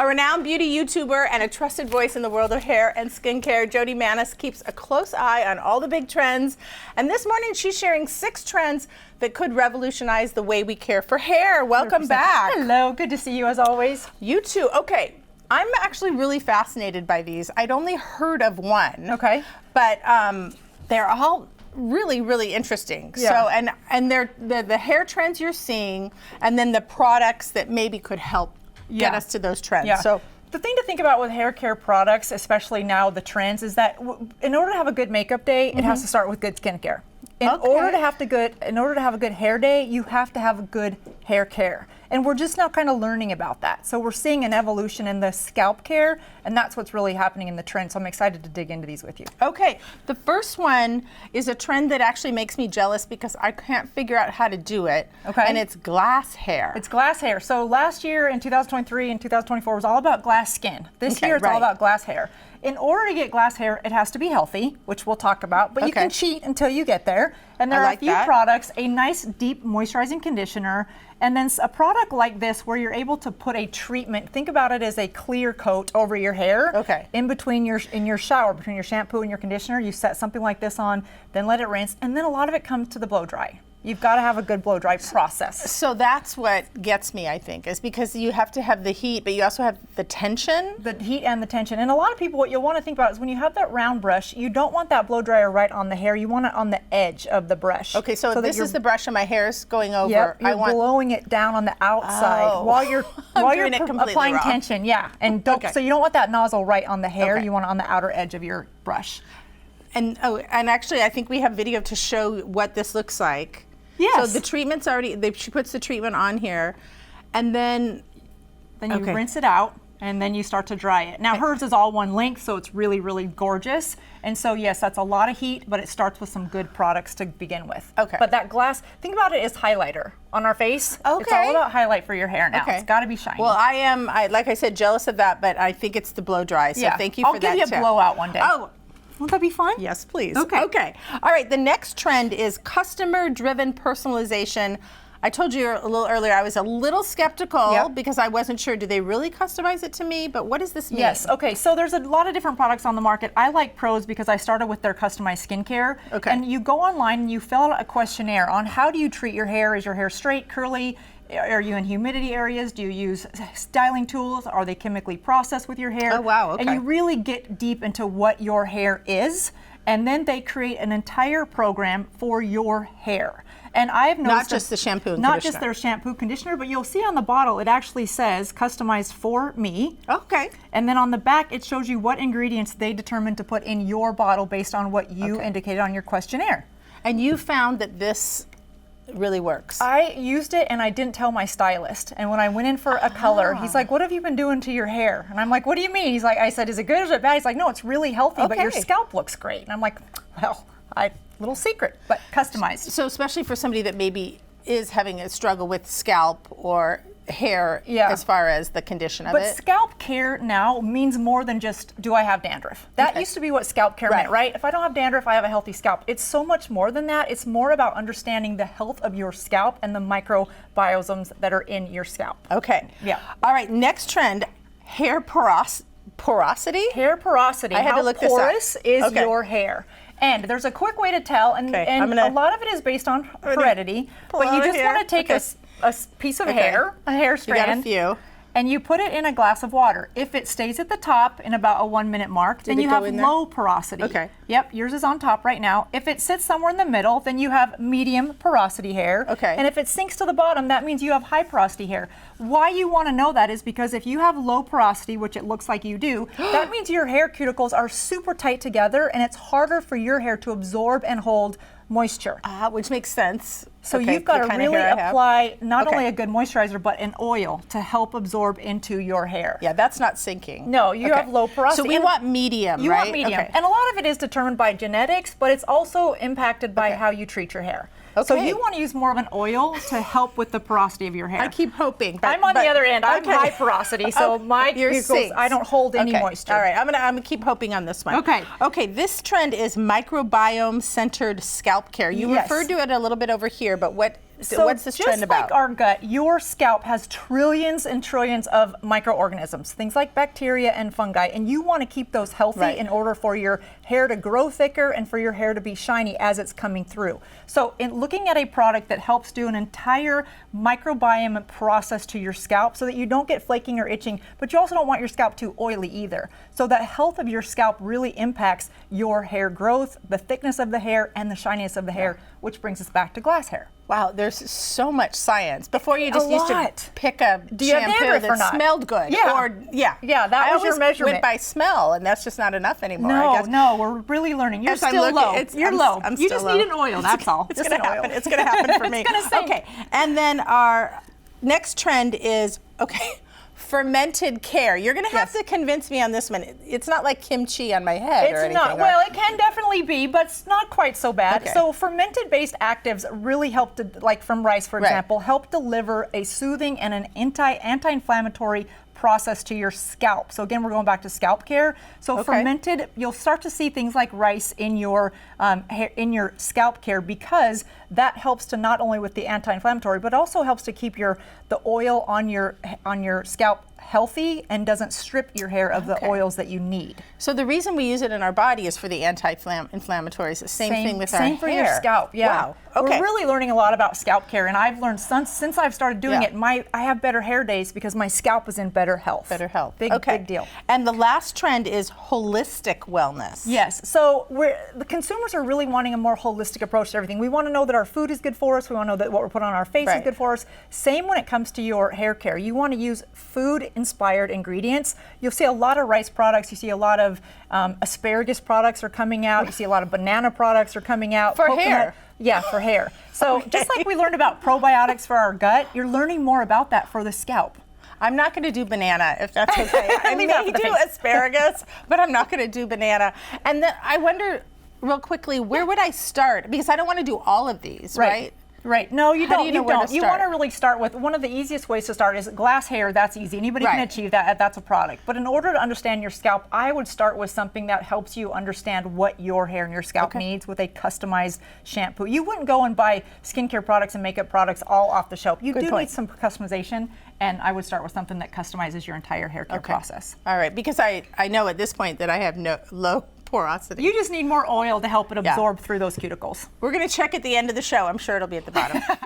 renowned beauty YouTuber and a trusted voice in the world of hair and skincare, Jodi Mannes keeps a close eye on all the big trends. And this morning she's sharing 6 trends that could revolutionize the way we care for hair. Welcome 100%. back. Hello, good to see you as always. You too. Okay, I'm actually really fascinated by these. I'd only heard of one. Okay. But they're all really interesting. Yeah. So and they're the hair trends you're seeing, and then the products that maybe could help get us to those trends. Yeah. So the thing to think about with hair care products, especially now the trends, is that in order to have a good makeup day, it has to start with good skincare. In order to have a good hair day, you have to have a good hair care. And we're just now kind of learning about that. So we're seeing an evolution in the scalp care, and that's what's really happening in the trend. So I'm excited to dig into these with you. Okay, the first one is a trend that actually makes me jealous because I can't figure out how to do it. Okay. And it's glass hair. It's glass hair. So last year in 2023 and 2024 was all about glass skin. This year it's all about glass hair. In order to get glass hair, it has to be healthy, which we'll talk about, but you can cheat until you get there. And there are a few products, a nice deep moisturizing conditioner, and then a product like this where you're able to put a treatment, think about it as a clear coat over your hair. Okay. In your shower, between your shampoo and your conditioner, you set something like this on, then let it rinse, and then a lot of it comes to the blow dry. You've got to have a good blow dry process. So that's what gets me, I think, is because you have to have the heat, but you also have the tension. The heat and the tension. And a lot of people, what you'll want to think about is when you have that round brush, you don't want that blow dryer right on the hair. You want it on the edge of the brush. Okay, so this is the brush and my hair's going over. Yep, you're blowing it down on the outside while you're applying wrong. tension. Yeah, and so you don't want that nozzle right on the hair. You want it on the outer edge of your brush. And actually, I think we have video to show what this looks like. Yes. So the treatment's already, she puts the treatment on here, and then you rinse it out, and then you start to dry it. Now hers is all one length, so it's really gorgeous. And so yes, that's a lot of heat, but it starts with some good products to begin with. Okay. But that glass, think about it as highlighter on our face. Okay. It's all about highlight for your hair now. Okay. It's got to be shiny. Well, I am, like I said, jealous of that, but I think it's the blow dry. So thank you for that. I'll give you a blowout one day. Oh. Won't that be fun? Yes, please. Okay. All right, the next trend is customer-driven personalization. I told you a little earlier I was a little skeptical because I wasn't sure, do they really customize it to me? But what does this mean? Yes, okay, so there's a lot of different products on the market. I like Pros because I started with their customized skincare. Okay. And you go online and you fill out a questionnaire on how do you treat your hair? Is your hair straight, curly? Are you in humidity areas? Do you use styling tools? Are they chemically processed with your hair? Oh, wow, okay. And you really get deep into what your hair is, and then they create an entire program for your hair. And I have noticed not just the shampoo and not conditioner. just their shampoo conditioner, but you'll see on the bottle it actually says customized for me. Okay. And then on the back it shows you what ingredients they determined to put in your bottle based on what you indicated on your questionnaire. And you found that this really works. I used it and I didn't tell my stylist. And when I went in for a color, he's like, "What have you been doing to your hair?" And I'm like, "What do you mean?" He's like, I said, "Is it good or is it bad?" He's like, "No, it's really healthy, but your scalp looks great." And I'm like, "Well, little secret, but customized." So especially for somebody that maybe is having a struggle with scalp or hair as far as the condition of it. But scalp care now means more than just, do I have dandruff? That used to be what scalp care meant, right? If I don't have dandruff, I have a healthy scalp. It's so much more than that. It's more about understanding the health of your scalp and the microbiomes that are in your scalp. Okay. Yeah. All right, next trend, hair porosity? Hair porosity. I had to look this up. How porous is your hair? And there's a quick way to tell, and a lot of it is based on heredity, but you just want to take a piece of hair, a hair strand, you got a few, and you put it in a glass of water. If it stays at the top in about a 1 minute mark, then you have low porosity. Okay. Yep, yours is on top right now. If it sits somewhere in the middle, then you have medium porosity hair. Okay. And if it sinks to the bottom, that means you have high porosity hair. Why you want to know that is because if you have low porosity, which it looks like you do, that means your hair cuticles are super tight together and it's harder for your hair to absorb and hold moisture. Which makes sense. So you've got to really apply not only a good moisturizer, but an oil to help absorb into your hair. Yeah, that's not sinking. No, you have low porosity. So we want medium, You want medium. And a lot of it is determined by genetics, but it's also impacted by how you treat your hair. So you want to use more of an oil to help with the porosity of your hair. I keep hoping. I'm on the other end. I'm high porosity, so my cuticles, I don't hold any moisture. All right, I'm gonna keep hoping on this one. Okay. Okay, this trend is microbiome-centered scalp care. You referred to it a little bit over here, but what So what's this trend about? Just like our gut, your scalp has trillions and trillions of microorganisms, things like bacteria and fungi, and you want to keep those healthy in order for your hair to grow thicker and for your hair to be shiny as it's coming through. So in looking at a product that helps do an entire microbiome process to your scalp so that you don't get flaking or itching, but you also don't want your scalp too oily either. So the health of your scalp really impacts your hair growth, the thickness of the hair, and the shininess of the hair, which brings us back to glass hair. Wow, there's so much science. Before you just used to pick a shampoo that smelled good. Yeah. That was your measurement. Went by smell, and that's just not enough anymore. No, we're really learning. You're still low. You're low. You just need an oil. That's all. It's going to happen. It's going to happen for me. It's going to sink. Okay, and then our next trend is fermented care. You're going to have to convince me on this one. It's not like kimchi on my head or anything. It's not. Well, it can definitely be, but it's not quite so bad. Okay. So fermented-based actives really help to, like from rice, for example, help deliver a soothing and an anti-inflammatory process to your scalp. So again, we're going back to scalp care. So fermented, you'll start to see things like rice in your scalp care, because that helps to not only with the anti-inflammatory, but also helps to keep the oil on your scalp healthy and doesn't strip your hair of the oils that you need. So the reason we use it in our body is for the anti-inflammatories. The same thing with our hair. Same for your scalp. Yeah. Wow. Okay. We're really learning a lot about scalp care, and I've learned since I've started doing it, I have better hair days because my scalp is in better health. Better health. Big deal. And the last trend is holistic wellness. Yes. So the consumers are really wanting a more holistic approach to everything. We want to know that our food is good for us. We want to know that what we're putting on our face is good for us. Same when it comes to your hair care. You want to use food-inspired ingredients. You'll see a lot of rice products. You see a lot of asparagus products are coming out. You see a lot of banana products are coming out. For hair. Yeah, for hair. So just like we learned about probiotics for our gut, you're learning more about that for the scalp. I'm not going to do banana, if that's okay. I may do asparagus, but I'm not going to do banana. And then I wonder, real quickly, where would I start? Because I don't want to do all of these, right? Right. No, you don't. You want to really start with one of the easiest ways to start is glass hair. That's easy. Anybody can achieve that. That's a product. But in order to understand your scalp, I would start with something that helps you understand what your hair and your scalp needs with a customized shampoo. You wouldn't go and buy skincare products and makeup products all off the shelf. You do need some customization, and I would start with something that customizes your entire hair care process. All right, because I know at this point that I have low porosity. You just need more oil to help it absorb through those cuticles. We're going to check at the end of the show. I'm sure it'll be at the bottom.